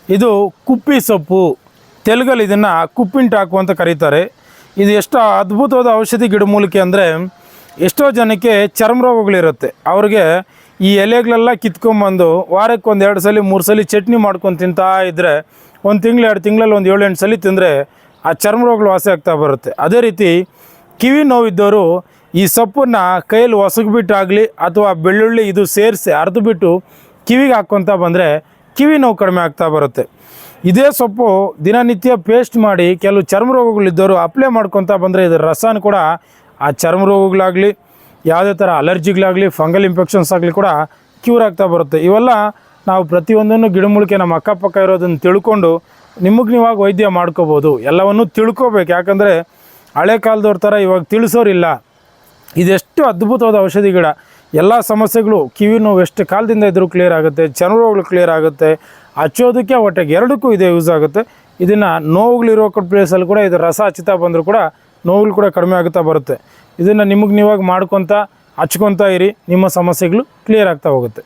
ಇದು ಕುಪ್ಪಿ ಸೊಪ್ಪು, ತೆಲುಗಲ್ಲಿ ಇದನ್ನು ಕುಪ್ಪಿಂಟಾಕು ಅಂತ ಕರೀತಾರೆ. ಇದು ಎಷ್ಟು ಅದ್ಭುತವಾದ ಔಷಧಿ ಗಿಡಮೂಲಿಕೆ ಅಂದರೆ, ಎಷ್ಟೋ ಜನಕ್ಕೆ ಚರ್ಮ ರೋಗಗಳಿರುತ್ತೆ. ಅವ್ರಿಗೆ ಈ ಎಲೆಗಳೆಲ್ಲ ಕಿತ್ಕೊಂಬಂದು ವಾರಕ್ಕೆ 1-2 ಸಲ 3 ಸಲ ಚಟ್ನಿ ಮಾಡ್ಕೊಂಡು ತಿಂತಾ ಇದ್ದರೆ 1 ತಿಂಗಳು 2 ತಿಂಗಳಲ್ಲಿ 7-8 ಸಲ ತಿಂದರೆ ಆ ಚರ್ಮ ರೋಗಗಳು ವಾಸಿ ಆಗ್ತಾ ಬರುತ್ತೆ. ಅದೇ ರೀತಿ ಕಿವಿ ನೋವಿದ್ದವರು ಈ ಸೊಪ್ಪನ್ನು ಕೈಯಲ್ಲಿ ಒಸಗ್ಬಿಟ್ಟಾಗಲಿ ಅಥವಾ ಬೆಳ್ಳುಳ್ಳಿ ಇದು ಸೇರಿಸಿ ಅರ್ದುಬಿಟ್ಟು ಕಿವಿಗೆ ಹಾಕ್ಕೊತ ಬಂದರೆ ಕಿವಿ ನೋವು ಕಡಿಮೆ ಆಗ್ತಾ ಬರುತ್ತೆ. ಇದೇ ಸೊಪ್ಪು ದಿನನಿತ್ಯ ಪೇಸ್ಟ್ ಮಾಡಿ ಕೆಲವು ಚರ್ಮ ರೋಗಗಳಿದ್ದವರು ಅಪ್ಲೈ ಮಾಡ್ಕೊತ ಬಂದರೆ ಇದರ ರಸನ ಕೂಡ ಆ ಚರ್ಮ ರೋಗಗಳಾಗಲಿ ಯಾವುದೇ ಥರ ಅಲರ್ಜಿಗಳಾಗಲಿ ಫಂಗಲ್ ಇನ್ಫೆಕ್ಷನ್ಸ್ ಆಗಲಿ ಕೂಡ ಕ್ಯೂರ್ ಆಗ್ತಾ ಬರುತ್ತೆ. ಇವೆಲ್ಲ ನಾವು ಪ್ರತಿಯೊಂದನ್ನು ಗಿಡಮೂಲಿಕೆ ನಮ್ಮ ಅಕ್ಕಪಕ್ಕ ಇರೋದನ್ನು ತಿಳ್ಕೊಂಡು ನಿಮಗೆ ನೀವಾಗ ವೈದ್ಯ ಮಾಡ್ಕೋಬೋದು. ಎಲ್ಲವನ್ನೂ ತಿಳ್ಕೊಬೇಕು, ಯಾಕಂದರೆ ಹಳೆ ಕಾಲದವ್ರ ಥರ ಇವಾಗ ತಿಳಿಸೋರಿಲ್ಲ. ಇದೆಷ್ಟು ಅದ್ಭುತವಾದ ಔಷಧಿ ಗಿಡ. ಎಲ್ಲ ಸಮಸ್ಯೆಗಳು, ಕಿವಿ ನೋವು ಎಷ್ಟು ಕಾಲದಿಂದ ಇದ್ರೂ ಕ್ಲಿಯರ್ ಆಗುತ್ತೆ, ಚರ್ಮ ರೋಗಗಳು ಕ್ಲಿಯರ್ ಆಗುತ್ತೆ, ಹಚ್ಚೋದಕ್ಕೆ ಹೊಟ್ಟೆಗೆ ಎರಡಕ್ಕೂ ಇದೆ ಯೂಸ್ ಆಗುತ್ತೆ. ಇದನ್ನು ನೋವುಗಳಿರೋ ಪ್ಲೇಸಲ್ಲಿ ಕೂಡ ಇದರ ರಸ ಹಚ್ಚುತ್ತಾ ಬಂದರೂ ಕೂಡ ನೋವುಗಳು ಕೂಡ ಕಡಿಮೆ ಆಗುತ್ತಾ ಬರುತ್ತೆ. ಇದನ್ನು ನಿಮಗೆ ನೀವಾಗ ಮಾಡ್ಕೊತ ಹಚ್ಕೊತಾ ಇರಿ, ನಿಮ್ಮ ಸಮಸ್ಯೆಗಳು ಕ್ಲಿಯರ್ ಆಗ್ತಾ ಹೋಗುತ್ತೆ.